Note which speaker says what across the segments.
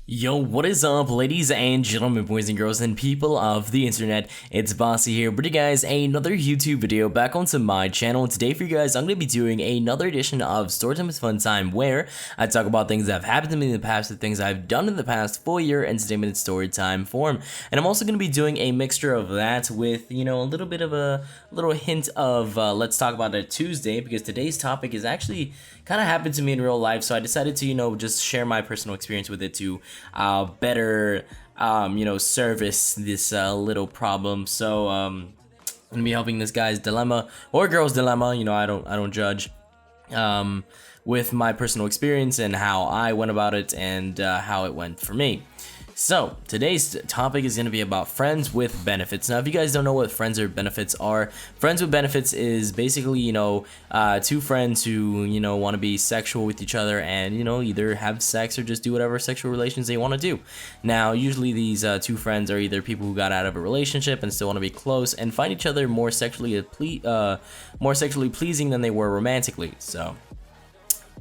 Speaker 1: Yo, what is up, ladies and gentlemen, boys and girls, and people of the internet? It's Bassi here, bringing you guys another YouTube video back onto my channel. Today for you guys, I'm going to be doing another edition of Storytime is Fun Time, where I talk about things that have happened to me in the past, the things I've done in the past full year, entertainment storytime form. And I'm also going to be doing a mixture of that with, a little bit of a little hint of let's talk about it Tuesday, because today's topic is actually kind of happened to me in real life, so I decided to, just share my personal experience with it to better service this little problem. So I'm gonna be helping this guy's dilemma or girl's dilemma, I don't judge, with my personal experience and how I went about it and how it went for me. So today's topic is going to be about friends with benefits. Now, if you guys don't know what friends with benefits are, friends with benefits is basically, two friends who, want to be sexual with each other and, either have sex or just do whatever sexual relations they want to do. Now, usually these two friends are either people who got out of a relationship and still want to be close and find each other more sexually pleasing than they were romantically. So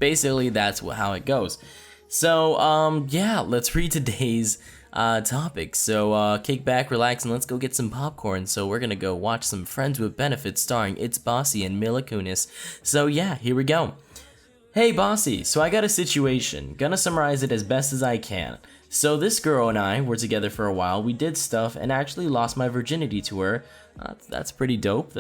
Speaker 1: basically that's how it goes. So, yeah, let's read today's topic. So, kick back, relax, and let's go get some popcorn. So, we're gonna go watch some Friends with Benefits starring ItsBassi and Mila Kunis. So, yeah, here we go. Hey, Bassi, so I got a situation. Gonna summarize it as best as I can. So, this girl and I were together for a while. We did stuff and actually lost my virginity to her. That's pretty dope.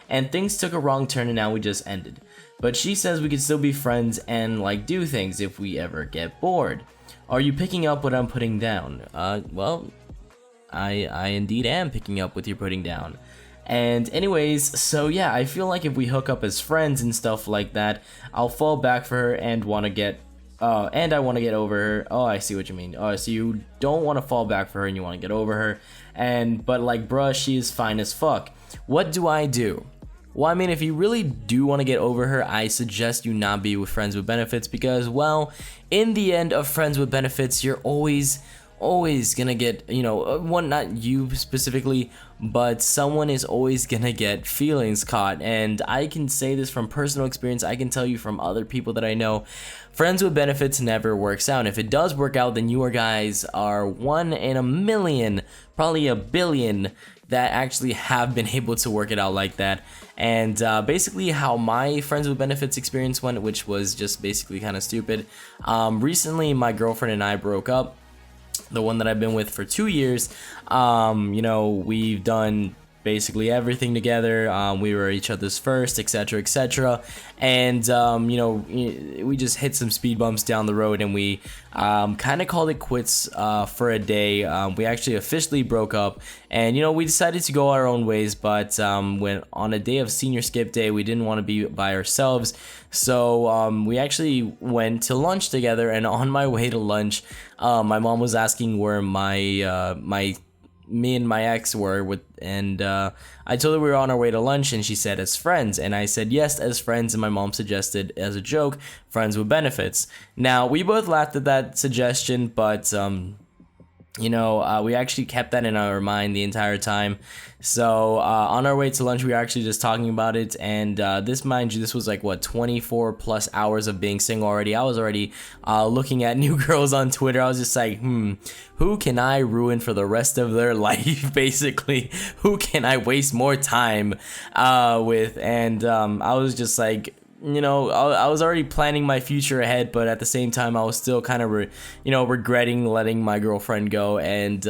Speaker 1: And things took a wrong turn and now we just ended. But she says we could still be friends and do things if we ever get bored. Are you picking up what I'm putting down? Well, I indeed am picking up what you're putting down. And anyways, so yeah, I feel like if we hook up as friends and stuff like that, I'll fall back for her and I want to get over her. Oh, I see what you mean. Oh, so you don't want to fall back for her and you want to get over her. But bruh, she is fine as fuck. What do I do? Well, I mean, if you really do want to get over her, I suggest you not be with friends with benefits because, well, in the end of friends with benefits, you're always gonna get, one, not you specifically, but someone is always gonna get feelings caught. And I can say this from personal experience. I can tell you from other people that I know, friends with benefits never works out. And if it does work out, then you guys are one in a million, probably a billion, that actually have been able to work it out like that. And basically how my friends with benefits experience went, which was just basically kind of stupid. Recently, my girlfriend and I broke up, the one that I've been with for 2 years. We've done basically everything together. We were each other's first, etc. And we just hit some speed bumps down the road and we kind of called it quits for a day. We actually officially broke up and we decided to go our own ways, but when on a day of senior skip day, we didn't want to be by ourselves, so we actually went to lunch together. And on my way to lunch, my mom was asking where me and my ex were with, and I told her we were on our way to lunch, and she said as friends, and I said yes, as friends, and my mom suggested as a joke, friends with benefits. Now we both laughed at that suggestion, but we actually kept that in our mind the entire time. So on our way to lunch, we were actually just talking about it, and this, mind you, this was 24 plus hours of being single already. I was already looking at new girls on Twitter. I was just like, who can I ruin for the rest of their life, basically? Who can I waste more time with? And I was just like, I was already planning my future ahead, but at the same time, I was still kind of, regretting letting my girlfriend go, and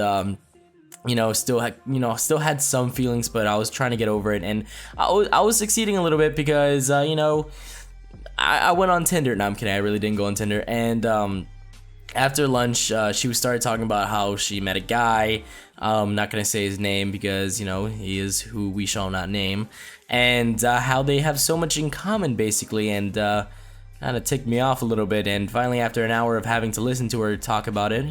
Speaker 1: still had some feelings, but I was trying to get over it, and I was succeeding a little bit because, I went on Tinder. No, I'm kidding. I really didn't go on Tinder, and after lunch, she started talking about how she met a guy. I'm not gonna say his name because he is who we shall not name, and how they have so much in common basically, and kind of ticked me off a little bit. And finally, after an hour of having to listen to her talk about it,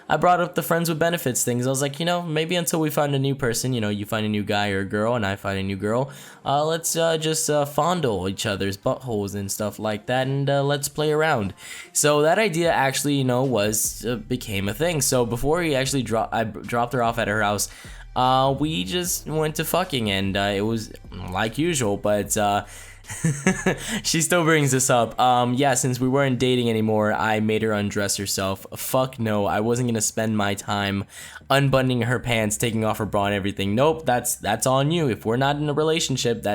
Speaker 1: I brought up the friends with benefits things. I was like, maybe until we find a new person, you find a new guy or a girl and I find a new girl, let's just fondle each other's buttholes and stuff like that, and let's play around. So that idea actually, became a thing. So before he actually I dropped her off at her house, we just went to fucking, and it was like usual, but She still brings this up. Yeah, since we weren't dating anymore, I made her undress herself. Fuck no, I wasn't gonna spend my time unbuttoning her pants, taking off her bra and everything. Nope, that's on you. If we're not in a relationship,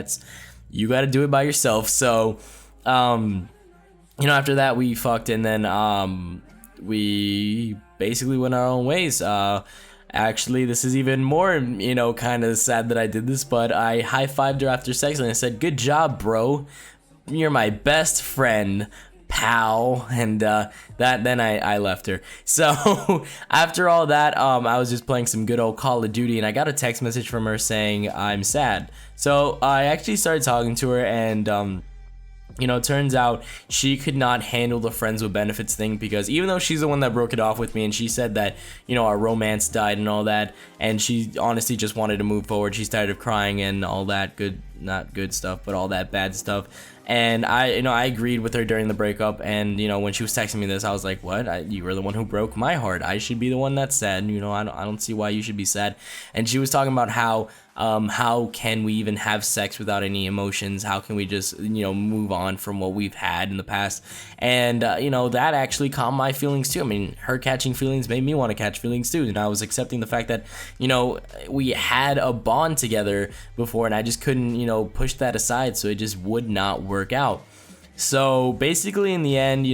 Speaker 1: you gotta do it by yourself. So, after that we fucked, and then we basically went our own ways. Actually, this is even more, kind of sad that I did this, but I high-fived her after sex and I said, "Good job, bro. You're my best friend, pal." And then I left her. So after all that, I was just playing some good old Call of Duty, and I got a text message from her saying I'm sad. So I actually started talking to her, and it turns out she could not handle the friends with benefits thing, because even though she's the one that broke it off with me, and she said that, our romance died and all that, and she honestly just wanted to move forward. She's tired of crying and all that not good stuff, but all that bad stuff. And I agreed with her during the breakup, and when she was texting me this, I was like, what? You were the one who broke my heart. I should be the one that's sad. I don't see why you should be sad. And she was talking about how can we even have sex without any emotions? How can we just move on from what we've had in the past? And that actually calmed my feelings too. I mean, her catching feelings made me want to catch feelings too, and I was accepting the fact that we had a bond together before, and I just couldn't push that aside, so it just would not work out. So basically in the end,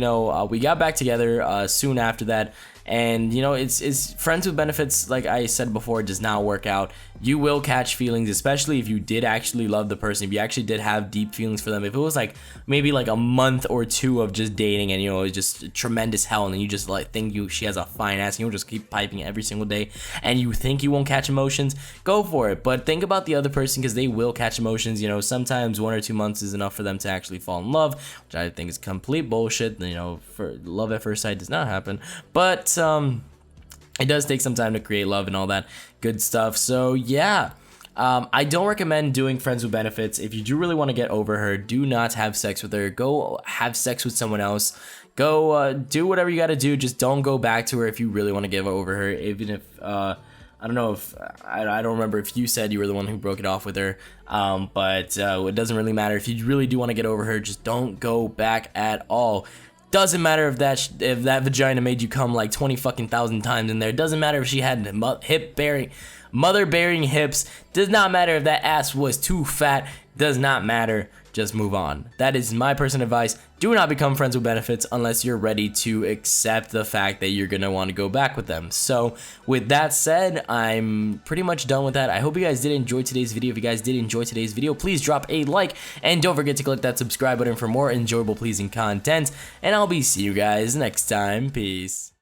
Speaker 1: we got back together soon after that. And it's friends with benefits, like I said before, does not work out. You will catch feelings, especially if you did actually love the person, if you actually did have deep feelings for them. If it was like maybe like a month or two of just dating, and it's just tremendous hell, and you just like think she has a fine ass, and you'll just keep piping it every single day, and you think you won't catch emotions, go for it. But think about the other person, because they will catch emotions. Sometimes 1 or 2 months is enough for them to actually fall in love, which I think is complete bullshit. For love at first sight does not happen, but it does take some time to create love and all that good stuff. So yeah, I don't recommend doing friends with benefits. If you do really want to get over her, do not have sex with her. Go have sex with someone else. Go do whatever you got to do. Just don't go back to her if you really want to get over her. Even if I don't know if I don't remember if you said you were the one who broke it off with her, but it doesn't really matter. If you really do want to get over her, just don't go back at all. Doesn't matter if that vagina made you come like 20 fucking thousand times in there. Doesn't matter if she had mother-bearing hips. Does not matter if that ass was too fat. Does not matter. Just move on. That is my personal advice. Do not become friends with benefits unless you're ready to accept the fact that you're gonna want to go back with them. So with that said, I'm pretty much done with that. I hope you guys did enjoy today's video. If you guys did enjoy today's video, please drop a like, and don't forget to click that subscribe button for more enjoyable, pleasing content. And I'll see you guys next time. Peace.